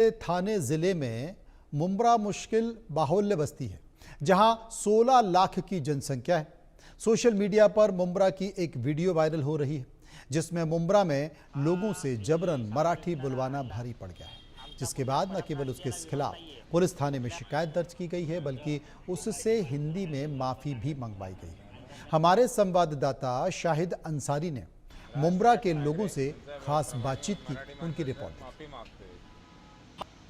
थाने जिले में मुंब्रा मुश्किल बाहुल्य बस्ती है, जहां 16 लाख की जनसंख्या है। सोशल मीडिया पर मुंब्रा की एक वीडियो वायरल हो रही है, जिसमें मुंब्रा में लोगों से जबरन मराठी बुलवाना भारी पड़ गया है, जिसके बाद न केवल उसके खिलाफ पुलिस थाने में शिकायत दर्ज की गई है, बल्कि उससे हिंदी में माफी भी मंगवाई गई है। हमारे संवाददाता शाहिद अंसारी ने मुंब्रा के लोगों से खास बातचीत की, उनकी रिपोर्ट।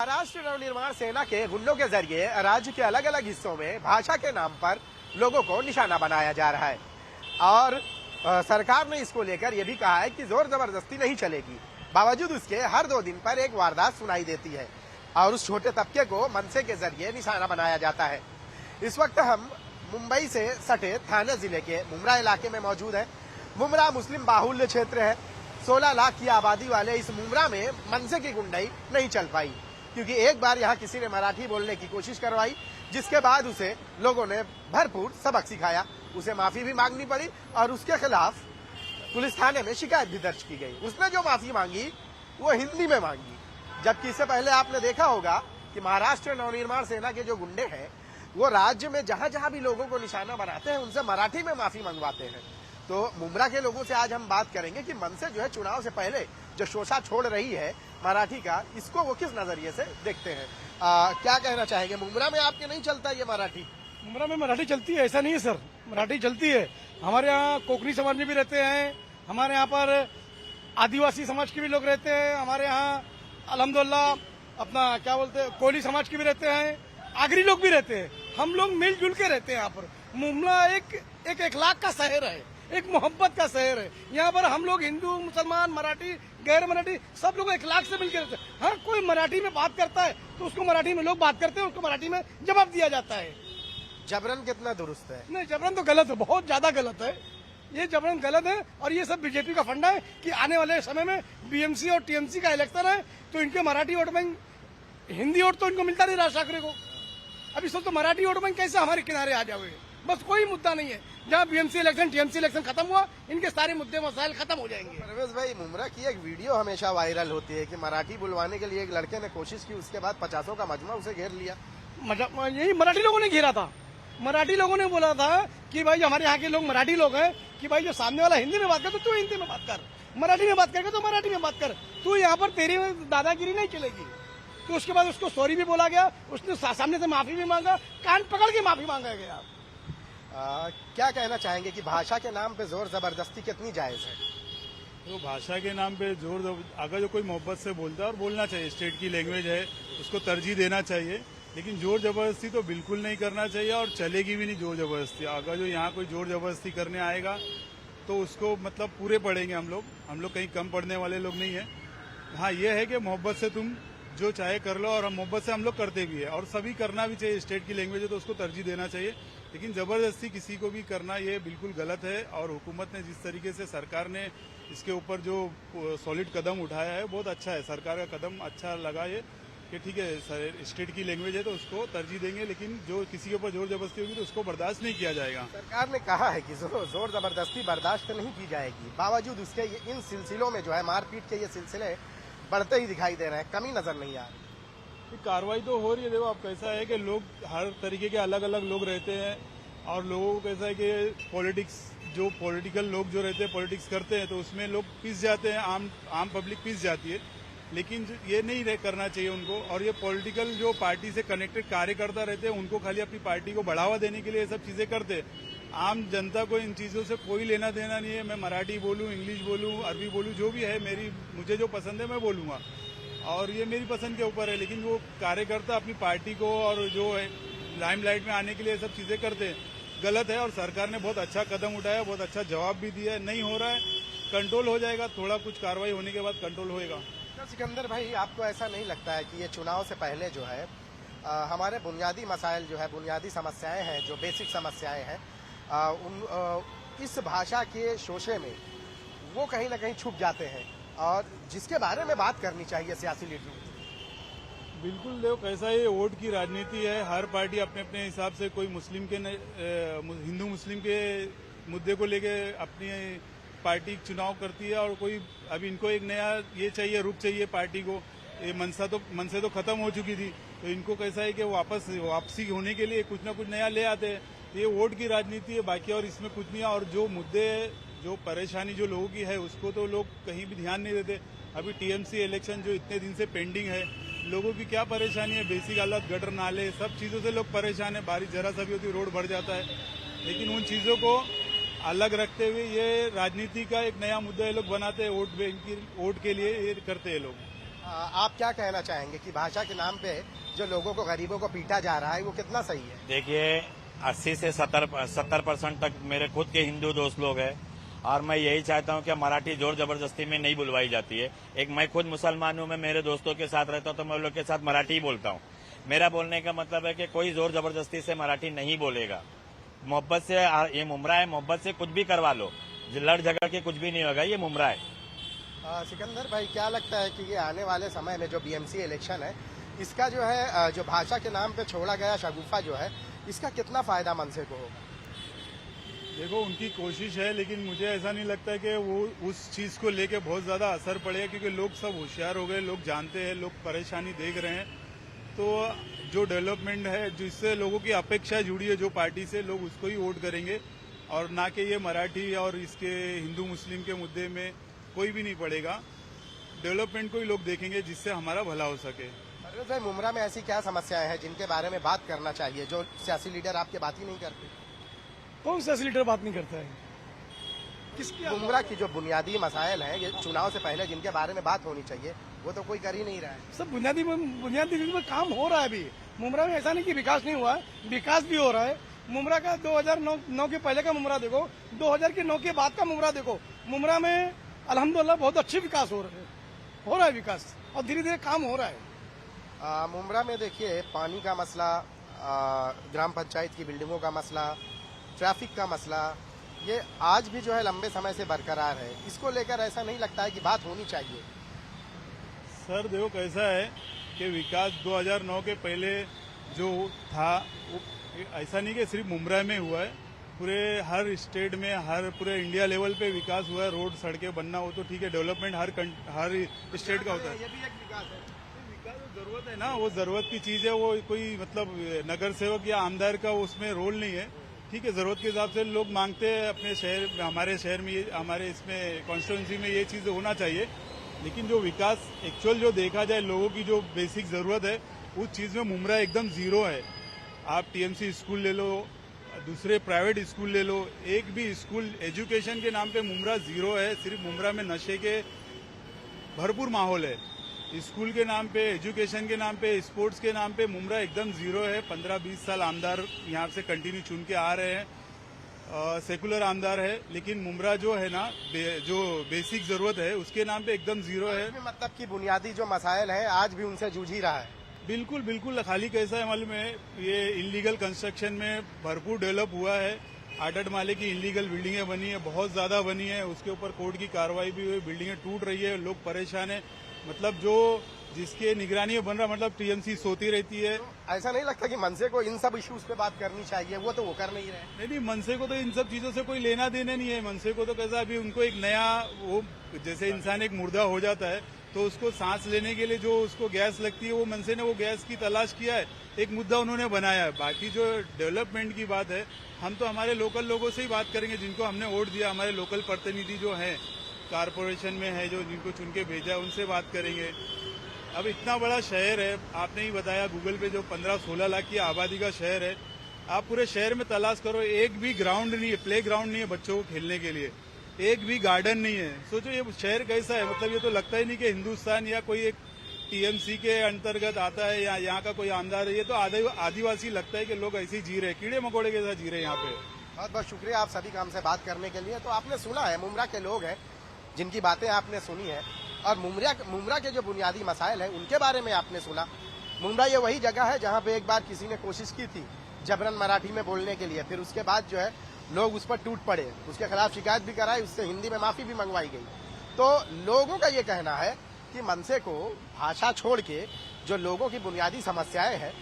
महाराष्ट्र नवनिर्माण सेना के गुंडों के जरिए राज्य के अलग अलग हिस्सों में भाषा के नाम पर लोगों को निशाना बनाया जा रहा है और सरकार ने इसको लेकर यह भी कहा है कि जोर जबरदस्ती नहीं चलेगी। बावजूद उसके हर 2 दिन पर एक वारदात सुनाई देती है और उस छोटे तबके को मनसे के जरिए निशाना बनाया जाता है। इस वक्त हम मुंबई से सटे थाने जिले के मुंब्रा इलाके में मौजूद है। मुंब्रा मुस्लिम बाहुल्य क्षेत्र है। 16 लाख की आबादी वाले इस मुंब्रा में मनसे की गुंडाई नहीं चल पाई, क्योंकि एक बार यहाँ किसी ने मराठी बोलने की कोशिश करवाई, जिसके बाद उसे लोगों ने भरपूर सबक सिखाया, उसे माफी भी मांगनी पड़ी और उसके खिलाफ पुलिस थाने में शिकायत भी दर्ज की गई। उसने जो माफी मांगी वो हिंदी में मांगी, जबकि इससे पहले आपने देखा होगा कि महाराष्ट्र नवनिर्माण सेना के जो गुंडे हैं वो राज्य में जहां जहां भी लोगों को निशाना बनाते हैं उनसे मराठी में माफी मंगवाते हैं। तो मुंब्रा के लोगों से आज हम बात करेंगे कि मनसे जो है चुनाव से पहले जो शोषा छोड़ रही है मराठी का, इसको वो किस नजरिए से देखते हैं। क्या कहना चाहेंगे, मुंब्रा में आपके नहीं चलता ये मराठी? मुंब्रा में मराठी चलती है, ऐसा नहीं है सर, मराठी चलती है। हमारे यहाँ कोकनी समाज में भी रहते हैं, हमारे यहाँ पर आदिवासी समाज के भी लोग रहते हैं, हमारे यहाँ अल्हम्दुलिल्लाह अपना क्या बोलते हैं कोली समाज के भी रहते हैं, आगरी लोग भी रहते हैं। हम लोग मिलजुल के रहते हैं यहाँ पर। मुंब्रा एक इखलाक का शहर है, एक मोहब्बत का शहर है। यहाँ पर हम लोग हिंदू, मुसलमान, मराठी, गैर मराठी सब लोग इखलाक से मिलकर रहते हैं। हर कोई मराठी में बात करता है तो उसको मराठी में लोग बात करते हैं, उसको मराठी में जवाब दिया जाता है। जबरन कितना दुरुस्त है? नहीं, जबरन तो गलत है, बहुत ज्यादा गलत है। ये जबरन गलत है और ये सब बीजेपी का फंडा है कि आने वाले समय में बीएमसी और टीएमसी का इलेक्शन है तो इनके Marathi vote bank, Hindi vote तो इनको मिलता नहीं राज ठाकरे को। अभी सब तो मराठी वोट बैंक कैसे हमारे किनारे आ जाओगे? बस कोई मुद्दा नहीं है। जहाँ बीएमसी इलेक्शन, टीएमसी इलेक्शन खत्म हुआ, इनके सारे मुद्दे मसाइल खत्म हो जाएंगे। परवेज भाई, मुंब्रा की एक वीडियो हमेशा वायरल होती है कि मराठी बुलवाने के लिए एक लड़के ने कोशिश की, उसके बाद 50 का मजमा उसे घेर लिया। यही मराठी लोगों ने घेरा था। मराठी लोगों ने बोला था कि भाई हमारे यहाँ के लोग मराठी लोग हैं कि भाई जो सामने वाला हिंदी में बात कर तो तू हिंदी में बात कर, मराठी में बात करेगा तो मराठी में बात कर, तू यहाँ पर तेरी दादागिरी नहीं चलेगी। तो उसके बाद उसको सॉरी भी बोला गया, उसने सामने से माफी भी मांगा, कान पकड़ के माफी मांगा गया। क्या कहना चाहेंगे कि भाषा के नाम पे जोर जबरदस्ती कितनी जायज है? तो भाषा के नाम पे अगर जो कोई मोहब्बत से बोलता है और बोलना चाहिए, स्टेट की लैंग्वेज है उसको तरजीह देना चाहिए, लेकिन जोर जबरदस्ती तो बिल्कुल नहीं करना चाहिए और चलेगी भी नहीं जोर जबरदस्ती। अगर जो यहाँ कोई जोर जबरदस्ती करने आएगा तो उसको मतलब पूरे पड़ेंगे हम लोग कहीं कम पड़ने वाले लोग नहीं है। हाँ, ये है कि मोहब्बत से तुम जो चाहे कर लो और मोहब्बत से हम लोग करते भी है और सभी करना भी चाहिए। स्टेट की लैंग्वेज है तो उसको तरजीह देना चाहिए, लेकिन जबरदस्ती किसी को भी करना ये बिल्कुल गलत है। और हुकूमत ने जिस तरीके से, सरकार ने इसके ऊपर जो सॉलिड कदम उठाया है बहुत अच्छा है। सरकार का कदम अच्छा लगा ये कि ठीक है स्टेट की लैंग्वेज है तो उसको तरजीह देंगे, लेकिन जो किसी के ऊपर जोर जबरदस्ती होगी तो उसको बर्दाश्त नहीं किया जाएगा। सरकार ने कहा है कि जोर जबरदस्ती बर्दाश्त नहीं की जाएगी, बावजूद उसके इन सिलसिलों में जो है मारपीट के ये सिलसिले बढ़ते ही दिखाई दे रहे हैं, कमी नजर नहीं आ रही। कार्रवाई तो हो रही है। देखो आप कैसा है कि लोग हर तरीके के अलग अलग लोग रहते हैं और लोगों को कैसा है कि पॉलिटिकल लोग जो रहते हैं पॉलिटिक्स करते हैं तो उसमें लोग पिस जाते हैं, आम पब्लिक पिस जाती है, लेकिन ये नहीं करना चाहिए उनको। और ये पॉलिटिकल जो पार्टी से कनेक्टेड कार्यकर्ता रहते हैं उनको खाली अपनी पार्टी को बढ़ावा देने के लिए ये सब चीजें करते हैं। आम जनता को इन चीजों से कोई लेना देना नहीं है। मैं मराठी बोलूं, इंग्लिश बोलूं, अरबी बोलूं, जो भी है मुझे जो पसंद है मैं बोलूंगा और ये मेरी पसंद के ऊपर है। लेकिन वो कार्यकर्ता अपनी पार्टी को और जो लाइमलाइट में आने के लिए सब चीजें करते हैं, गलत है। और सरकार ने बहुत अच्छा कदम उठाया, बहुत अच्छा जवाब भी दिया है। नहीं हो रहा है, कंट्रोल हो जाएगा, थोड़ा कुछ कार्रवाई होने के बाद कंट्रोल होएगा। सिकंदर भाई, आपको ऐसा नहीं लगता है कि ये चुनाव से पहले जो है हमारे बुनियादी मसाइल जो है, बुनियादी समस्याएं हैं, जो बेसिक समस्याएं हैं, इस भाषा के शोषे में वो कहीं ना कहीं छुप जाते हैं और जिसके बारे में बात करनी चाहिए सियासी लीडरों को? बिल्कुल। देखो कैसा ये वोट की राजनीति है, हर पार्टी अपने अपने हिसाब से, कोई मुस्लिम के हिंदू मुस्लिम के मुद्दे को लेके अपनी पार्टी चुनाव करती है और कोई अभी इनको एक नया ये चाहिए, रुख चाहिए पार्टी को ये मनसे तो खत्म हो चुकी थी, तो इनको कैसा है कि वापसी होने के लिए कुछ ना कुछ नया ले आते हैं। ये वोट की राजनीति है बाकी, और इसमें कुछ नहीं है। और जो मुद्दे, जो परेशानी जो लोगों की है उसको तो लोग कहीं भी ध्यान नहीं देते। अभी टीएमसी इलेक्शन जो इतने दिन से पेंडिंग है, लोगों की क्या परेशानी है, बेसिक हालत, गटर नाले, सब चीजों से लोग परेशान है। बारिश जरा सा भी होती रोड भर जाता है, लेकिन उन चीजों को अलग रखते हुए ये राजनीति का एक नया मुद्दा ये लोग बनाते हैं, वोट के लिए ये करते हैं लोग। आप क्या कहना चाहेंगे कि भाषा के नाम पे जो लोगों को, गरीबों को पीटा जा रहा है, वो कितना सही है? देखिए 80 से 70% तक मेरे खुद के हिंदू दोस्त लोग हैं, और मैं यही चाहता हूं कि मराठी जोर जबरदस्ती में नहीं बुलवाई जाती है। एक मैं खुद मुसलमान हूं, मैं मेरे दोस्तों के साथ रहता हूं तो मैं उन लोग के साथ मराठी ही बोलता हूं। मेरा बोलने का मतलब है कि कोई जोर जबरदस्ती से मराठी नहीं बोलेगा। मोहब्बत से, ये मुमरा है, मोहब्बत से कुछ भी करवा लो, लड़ झगड़ के कुछ भी नहीं होगा, ये मुमरा है। सिकंदर भाई, क्या लगता है कि ये आने वाले समय में जो बीएमसी इलेक्शन है, इसका जो है, जो भाषा के नाम पे छोड़ा गया शगुफा जो है, इसका कितना फायदा मनसे को होगा? देखो, उनकी कोशिश है, लेकिन मुझे ऐसा नहीं लगता कि वो उस चीज को लेके बहुत ज्यादा असर पड़ेगा, क्योंकि लोग सब होशियार हो गए, लोग जानते हैं, लोग परेशानी देख रहे हैं। तो जो डेवलपमेंट है, जिससे लोगों की अपेक्षा जुड़ी है जो पार्टी से, लोग उसको ही वोट करेंगे, और ना कि ये मराठी और इसके हिंदू मुस्लिम के मुद्दे में कोई भी नहीं पड़ेगा। डेवलपमेंट को ही लोग देखेंगे, जिससे हमारा भला हो सके। परवेज भाई, मुमरा में ऐसी क्या समस्याएं हैं जिनके बारे में बात करना चाहिए, जो सियासी लीडर आपके बात ही नहीं करते? कौन सियासी लीडर बात नहीं करता है? किसकी? मुमरा की जो बुनियादी मसाइल हैं, ये चुनाव से पहले जिनके बारे में बात होनी चाहिए, वो तो कोई कर ही नहीं रहा है। सब बुनियादी में काम हो रहा है। अभी मुमरा में ऐसा नहीं कि विकास नहीं हुआ, विकास भी हो रहा है। मुमरा का 2009 के पहले का मुमरा देखो, 2009 के बाद का मुमरा देखो, मुमरा में अल्हम्दुलिल्लाह बहुत अच्छे विकास हो रहा है विकास, और धीरे धीरे काम हो रहा है। मुमरा में देखिए, पानी का मसला, ग्राम पंचायत की बिल्डिंगों का मसला, ट्रैफिक का मसला, ये आज भी जो है लंबे समय से बरकरार है। इसको लेकर ऐसा नहीं लगता है कि बात होनी चाहिए? सर देखो, कैसा है कि विकास 2009 के पहले जो था, वो ऐसा नहीं कि सिर्फ मुमरा में हुआ है, पूरे हर स्टेट में, पूरे इंडिया लेवल पे विकास हुआ है। रोड, सड़कें बनना, वो तो ठीक है, डेवलपमेंट हर स्टेट का होता है। ये भी एक विकास है। विकास जरूरत है ना, वो जरूरत की चीज है, वो कोई मतलब नगर सेवक या आमदार का उसमें रोल नहीं है। ठीक है, जरूरत के हिसाब से लोग मांगते हैं अपने शहर, हमारे शहर में, हमारे इसमें कॉन्स्टिट्यूंसी में ये चीज होना चाहिए। लेकिन जो विकास एक्चुअल जो देखा जाए, लोगों की जो बेसिक जरूरत है, उस चीज में मुमरा एकदम जीरो है। आप टीएमसी स्कूल ले लो, दूसरे प्राइवेट स्कूल ले लो, एक भी स्कूल एजुकेशन के नाम पे मुमरा जीरो है। सिर्फ मुमरा में नशे के भरपूर माहौल है। स्कूल के नाम पे, एजुकेशन के नाम पे, स्पोर्ट्स के नाम पे मुमरा एकदम जीरो है। 15-20 साल आमदार यहाँ से कंटिन्यू चुन के आ रहे हैं, सेकुलर आमदार है, लेकिन मुमरा जो है ना, जो बेसिक जरूरत है उसके नाम पे एकदम जीरो है। मतलब कि बुनियादी जो मसाइल है आज भी उनसे जूझ ही रहा है। बिल्कुल बिल्कुल। खाली कैसा है मालूम है, ये इलीगल कंस्ट्रक्शन में भरपूर डेवलप हुआ है। 8 माले की इलीगल बिल्डिंगें बनी है, बहुत ज्यादा बनी है, उसके ऊपर कोर्ट की कार्रवाई भी हुई, बिल्डिंगें टूट रही है, लोग परेशान है। मतलब जो जिसके निगरानी में बन रहा, मतलब टीएमसी सोती रहती है। ऐसा नहीं लगता कि मनसे को इन सब इश्यूज पे बात करनी चाहिए? वो तो वो कर नहीं रहे। नहीं, मनसे को तो इन सब चीजों से कोई लेना देना नहीं है। मनसे को तो कैसा, अभी उनको एक नया, वो जैसे इंसान एक मुर्दा हो जाता है तो उसको सांस लेने के लिए जो उसको गैस लगती है, वो मनसे ने वो गैस की तलाश किया है, एक मुद्दा उन्होंने बनाया है। बाकी जो डेवलपमेंट की बात है, हम तो हमारे लोकल लोगों से ही बात करेंगे, जिनको हमने वोट दिया, हमारे लोकल प्रतिनिधि जो हैं, कारपोरेशन में है, जो जिनको चुन के भेजा, उनसे बात करेंगे। अब इतना बड़ा शहर है, आपने ही बताया, गूगल पे जो 15-16 लाख की आबादी का शहर है, आप पूरे शहर में तलाश करो, एक भी ग्राउंड नहीं है, प्ले ग्राउंड नहीं है बच्चों को खेलने के लिए, एक भी गार्डन नहीं है। सोचो ये शहर कैसा है। मतलब ये तो लगता ही नहीं कि हिंदुस्तान या कोई एक टीएमसी के अंतर्गत आता है, या यहाँ का कोई आमदार है। ये तो आदिवासी लगता है कि लोग ऐसे ही जी रहे, कीड़े मकोड़े के साथ जी रहे यहाँ पे। बहुत बहुत शुक्रिया आप सभी का हमसे बात करने के लिए। तो आपने सुना है, मुमरा के लोग हैं जिनकी बातें आपने सुनी है, और मुमरा के जो बुनियादी मसाइल हैं उनके बारे में आपने सुना। मुमरा ये वही जगह है जहाँ पे एक बार किसी ने कोशिश की थी जबरन मराठी में बोलने के लिए, फिर उसके बाद जो है लोग उस पर टूट पड़े, उसके खिलाफ शिकायत भी कराई, उससे हिंदी में माफी भी मंगवाई गई। तो लोगों का ये कहना है कि मनसे को भाषा छोड़ के जो लोगों की बुनियादी समस्याएं हैं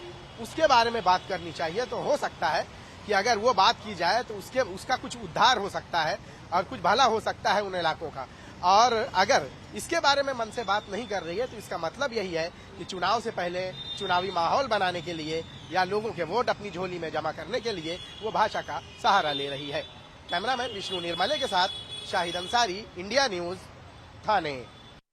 उसके बारे में बात करनी चाहिए। तो हो सकता है कि अगर वो बात की जाए तो उसका कुछ उद्धार हो सकता है और कुछ भला हो सकता है उन इलाकों का। और अगर इसके बारे में मन से बात नहीं कर रही है तो इसका मतलब यही है कि चुनाव से पहले चुनावी माहौल बनाने के लिए या लोगों के वोट अपनी झोली में जमा करने के लिए वो भाषा का सहारा ले रही है। कैमरामैन विष्णु निर्मले के साथ शाहिद अंसारी, इंडिया न्यूज, थाने।